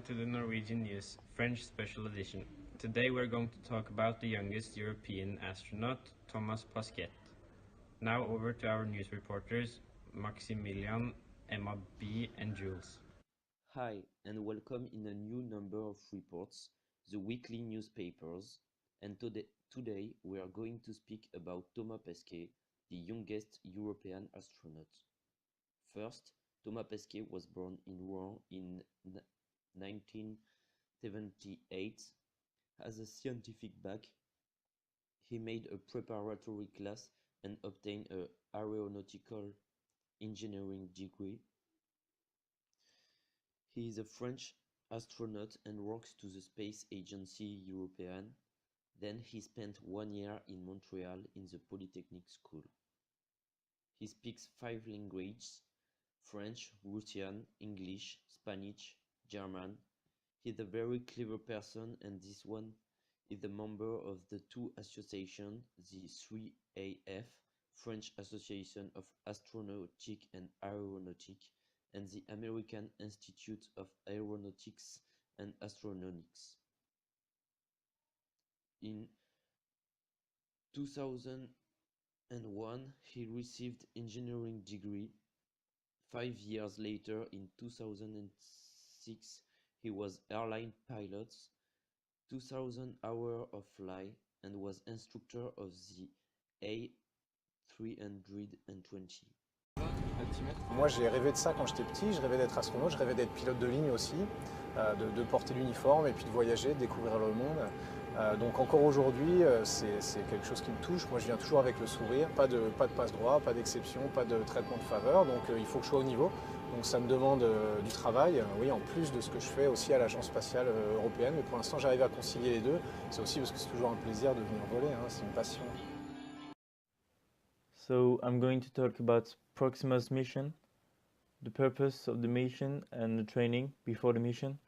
to the Norwegian News French Special Edition. Today we're going to talk about the youngest European astronaut, Thomas Pesquet. Now over to our news reporters, Maximilian, Emma B. and Jules. Hi, and welcome in a new number of reports, the weekly newspapers, and today we are going to speak about Thomas Pesquet, the youngest European astronaut. First, Thomas Pesquet was born in Rouen in 1978. As a scientific back, he made a preparatory class and obtained an aeronautical engineering degree. He is a French astronaut and works to the Space Agency European. Then he spent 1 year in Montreal in the Polytechnic School. He speaks 5 languages: French, Russian, English, Spanish, German. He's a very clever person, and this one is a member of the two associations, the 3AF, French Association of Astronautic and Aeronautic, and the American Institute of Aeronautics and Astronautics. In 2001, he received engineering degree. 5 years later, in 2006, he was airline pilot, 2,000 hours of flight, and was instructor of the A320. Moi j'ai rêvé de ça quand j'étais petit, je rêvais d'être astronaute, je rêvais d'être pilote de ligne aussi, de porter l'uniforme et puis de voyager, de découvrir le monde. Donc encore aujourd'hui, c'est quelque chose qui me touche. Moi je viens toujours avec le sourire, pas de passe-droit, pas d'exception, pas de traitement de faveur, donc il faut que je sois au niveau. Donc ça me demande du travail, oui, en plus de ce que je fais aussi à l'Agence spatiale européenne, mais pour l'instant j'arrive à concilier les deux. C'est aussi parce que c'est toujours un plaisir de venir voler, hein, c'est une passion. So I'm going to talk about Proxima's mission, the purpose of the mission and the training before the mission.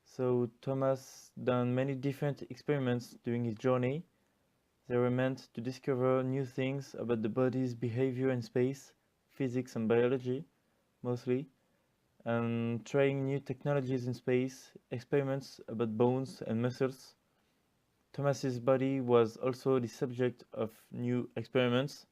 So Thomas done many different experiments during his journey. They were meant to discover new things about the body's behavior in space, physics and biology, mostly, and trying new technologies in space, experiments about bones and muscles. Thomas's body was also the subject of new experiments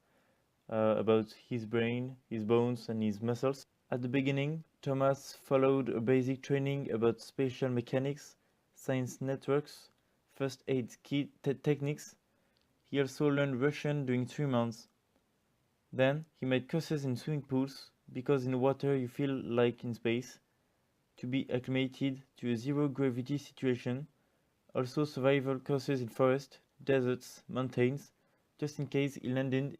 about his brain, his bones and his muscles. At the beginning, Thomas followed a basic training about spatial mechanics, science networks, first aid techniques. He also learned Russian during 3 months. Then he made courses in swimming pools, because in water you feel like in space, to be acclimated to a zero gravity situation. Also survival courses in forest, deserts, mountains, just in case he landed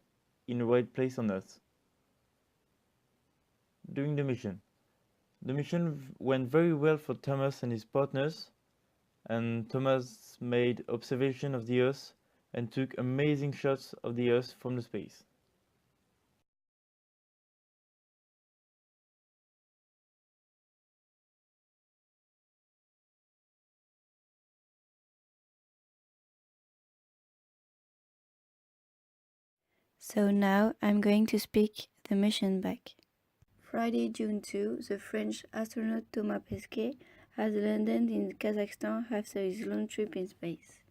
in the right place on Earth. During the mission went very well for Thomas and his partners, and Thomas made observation of the Earth and took amazing shots of the Earth from the space. So now I'm going to speak the mission back. Friday, June 2, the French astronaut Thomas Pesquet has landed in Kazakhstan after his long trip in space.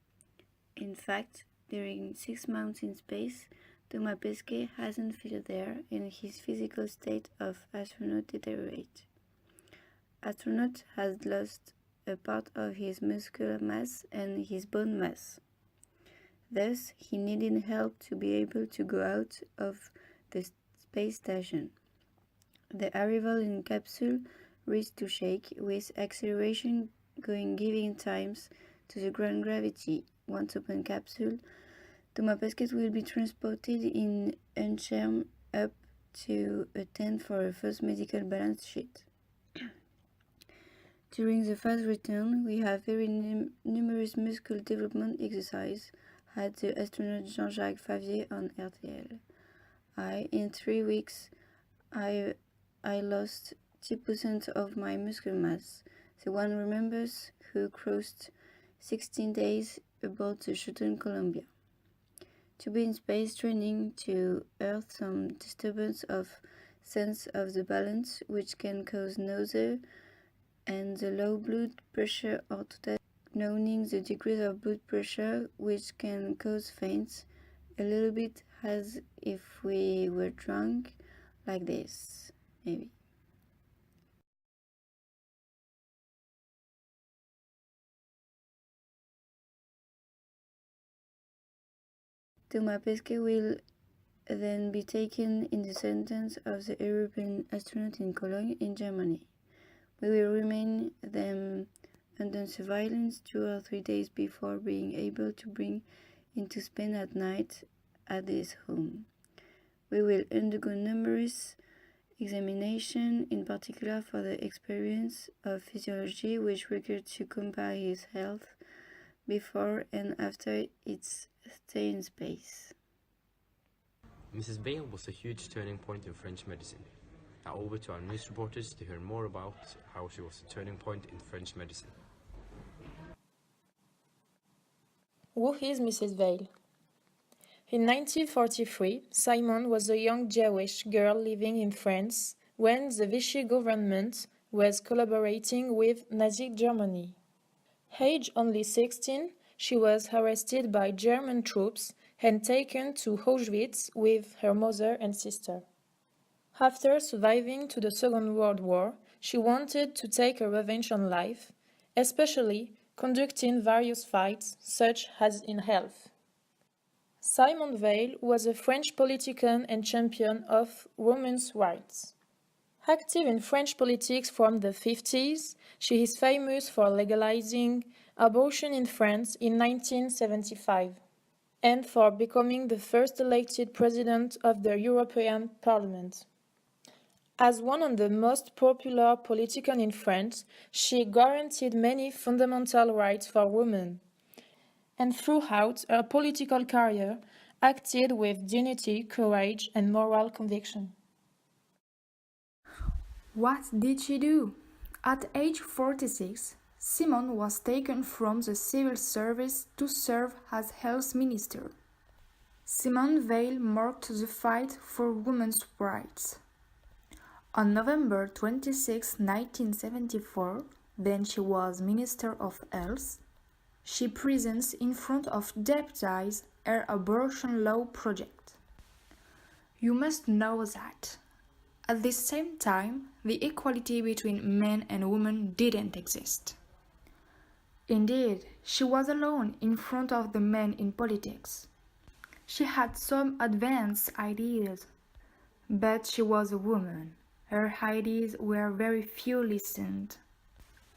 In fact, during 6 months in space, Thomas Pesquet hasn't felt there and his physical state of astronaut deteriorates. Astronaut has lost a part of his muscular mass and his bone mass. Thus, he needed help to be able to go out of the space station. The arrival in capsule risks to shake, with acceleration giving times to the ground gravity. Once open capsule, Thomas Pesquet will be transported in Uncherm up to a tent for a first medical balance sheet. During the fast return, we have very numerous muscle development exercise, had the astronaut Jean-Jacques Favier on RTL. In 3 weeks, I lost 10% of my muscle mass. The one remembers who crossed 16 days aboard the shuttle Columbia. To be in space training to Earth some disturbance of sense of the balance, which can cause nausea, and the low blood pressure orthodox, knowing the decrease of blood pressure which can cause faints, a little bit as if we were drunk, like this, maybe. Thomas Pesquet will then be taken in the sentence of the European astronaut in Cologne in Germany. We will remain them under surveillance 2 or 3 days before being able to bring him to spend at night at his home. We will undergo numerous examinations, in particular for the experience of physiology, which required to compare his health before and after its stay in space. Mrs. Veil was a huge turning point in French medicine. Now over to our news reporters to hear more about how she was a turning point in French medicine. Who is Mrs. Veil? In 1943, Simone was a young Jewish girl living in France when the Vichy government was collaborating with Nazi Germany. Aged only 16, she was arrested by German troops and taken to Auschwitz with her mother and sister. After surviving to the Second World War, she wanted to take a revenge on life, especially conducting various fights, such as in health. Simone Veil was a French politician and champion of women's rights. Active in French politics from the 50s, she is famous for legalizing abortion in France in 1975 and for becoming the first elected president of the European Parliament. As one of the most popular politicians in France, she guaranteed many fundamental rights for women, and throughout her political career acted with dignity, courage, and moral conviction. What did she do? At age 46, Simone was taken from the civil service to serve as health minister. Simone Veil marked the fight for women's rights. On November 26, 1974, then she was Minister of Health, she presents in front of deputies her abortion law project. You must know that at the same time, the equality between men and women didn't exist. Indeed, she was alone in front of the men in politics. She had some advanced ideas, but she was a woman. Her ideas were very few listened.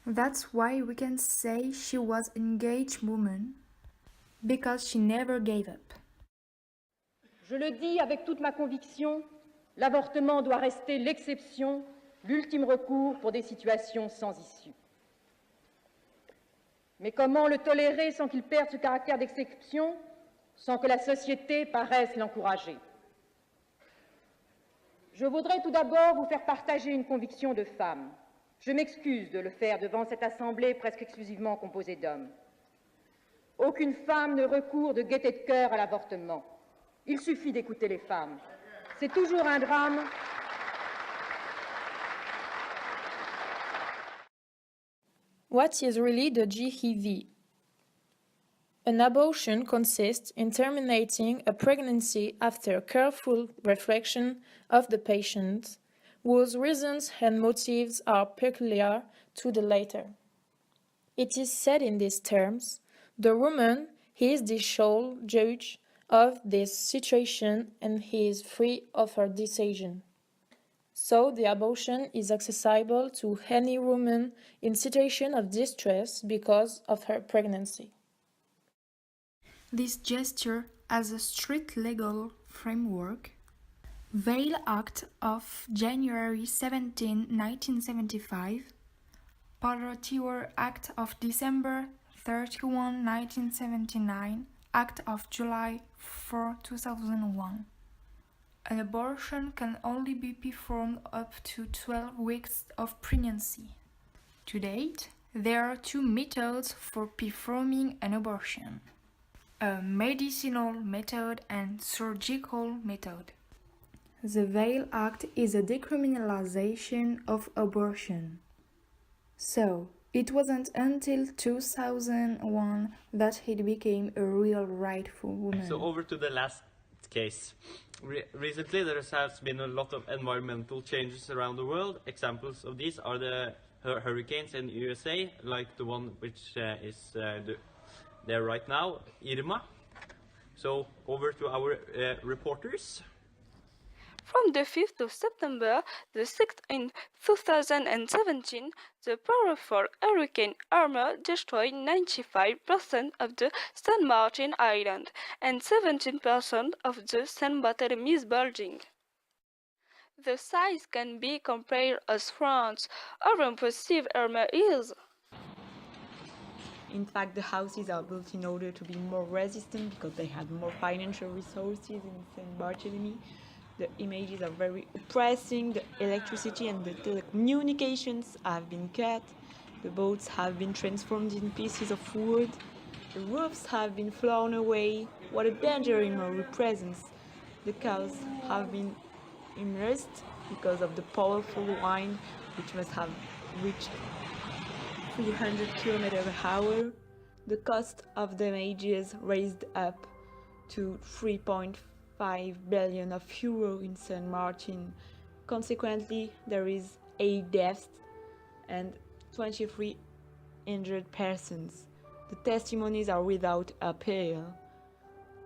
That's why we can say she was an engaged woman, because she never gave up. Je le dis avec toute ma conviction, l'avortement doit rester l'exception, l'ultime recours pour des situations sans issue. Mais comment le tolérer sans qu'il perde ce caractère d'exception, sans que la société paraisse l'encourager? Je voudrais tout d'abord vous faire partager une conviction de femme. Je m'excuse de le faire devant cette assemblée presque exclusivement composée d'hommes. Aucune femme ne recourt de gaieté de cœur à l'avortement. Il suffit d'écouter les femmes. C'est toujours un drame. What is really the GEV? An abortion consists in terminating a pregnancy after careful reflection of the patient, whose reasons and motives are peculiar to the latter. It is said in these terms, the woman is the sole judge of this situation and he is free of her decision. So the abortion is accessible to any woman in situation of distress because of her pregnancy. This gesture has a strict legal framework. Veil Act of January 17, 1975, Parliamentary Act of December 31, 1979, Act of July 4, 2001. An abortion can only be performed up to 12 weeks of pregnancy. To date, there are two methods for performing an abortion: a medicinal method and surgical method. The Veil Act is a decriminalization of abortion. So, it wasn't until 2001 that he became a real rightful woman. So over to the last case. Recently there has been a lot of environmental changes around the world. Examples of these are the hurricanes in the USA, like the one which is there right now, Irma. So over to our reporters. From the 5th of September the 6th in 2017, the powerful Hurricane Irma destroyed 95% of the San Martin Island and 17% of the San Bartolome's building. The size can be compared as France. How impressive Irma is! In fact, the houses are built in order to be more resistant because they had more financial resources in St. Barthélemy. The images are very oppressing. The electricity and the telecommunications have been cut. The boats have been transformed in pieces of wood. The roofs have been flown away. What a danger Irma represents. The cows have been immersed because of the powerful wind, which must have reached 300 km/h. The cost of damages raised up to 3.5 billion euro in Saint Martin. Consequently, there is 8 deaths and 23 injured persons. The testimonies are without appeal.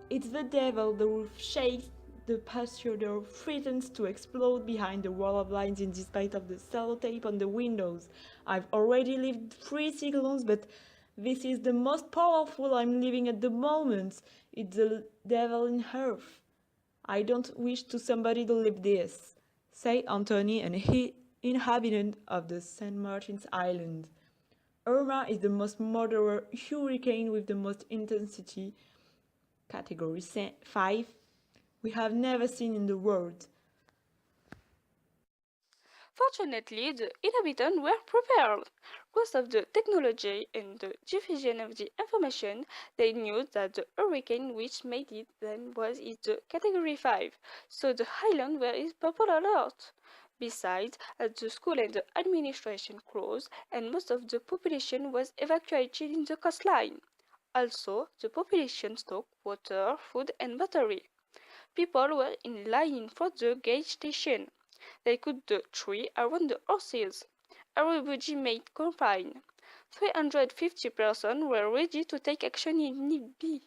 It's the devil, the roof shakes, the patio door threatens to explode behind the wall of lines in despite of the sellotape on the windows. I've already lived 3 cyclones, but this is the most powerful I'm living at the moment. It's the devil in earth. I don't wish to somebody to live this, say Anthony, an inhabitant of the St. Martin's Island. Irma is the most murderous hurricane with the most intensity, category 5, we have never seen in the world. Fortunately, the inhabitants were prepared. Because of the technology and the diffusion of the information, they knew that the hurricane which made it then was in the category 5, so the island were in purple alert. Besides, the school and the administration closed, and most of the population was evacuated in the coastline. Also, the population stocked water, food, and battery. People were in line for the gauge station. They cut the tree around the horses. Everybody made campaign. 350 persons were ready to take action if need be.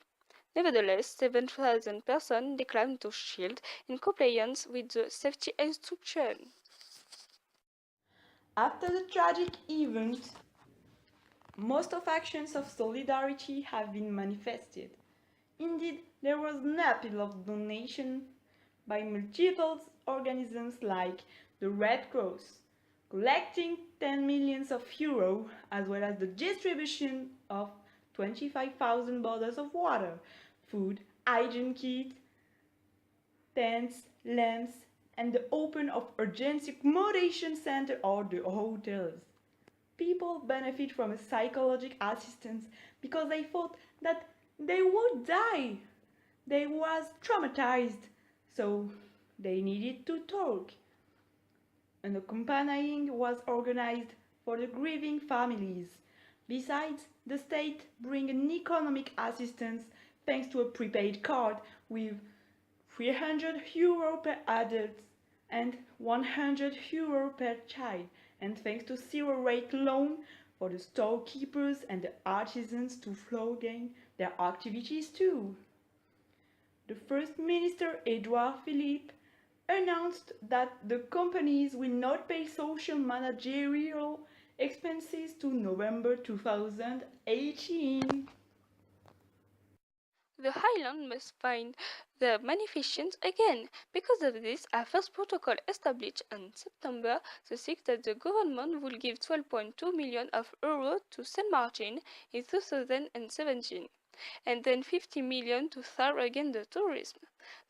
Nevertheless, 7,000 persons declined to shield in compliance with the safety instruction. After the tragic event, most of actions of solidarity have been manifested. Indeed, there was an appeal of donation by multiple organisms like the Red Cross, collecting 10 million euros, as well as the distribution of 25,000 bottles of water, food, hygiene kits, tents, lamps, and the open of urgency accommodation center or the hotels. People benefit from a psychological assistance because they thought that they would die. They was traumatized, so they needed to talk. An accompanying was organized for the grieving families. Besides, the state bring an economic assistance thanks to a prepaid card with 300 euro per adult and 100 euro per child, and thanks to zero-rate loan for the storekeepers and the artisans to flow again their activities too. The First Minister, Edouard Philippe, announced that the companies will not pay social managerial expenses to November 2018. The island must find the beneficence again. Because of this, a first protocol established on September the 6th that the government will give 12.2 million euros to Saint Martin in 2017, and then 50 million to start again the tourism.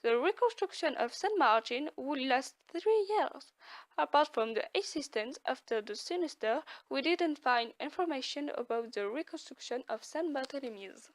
The reconstruction of Saint Martin will last 3 years. Apart from the assistance after the sinister, we didn't find information about the reconstruction of Saint Bartholomew's.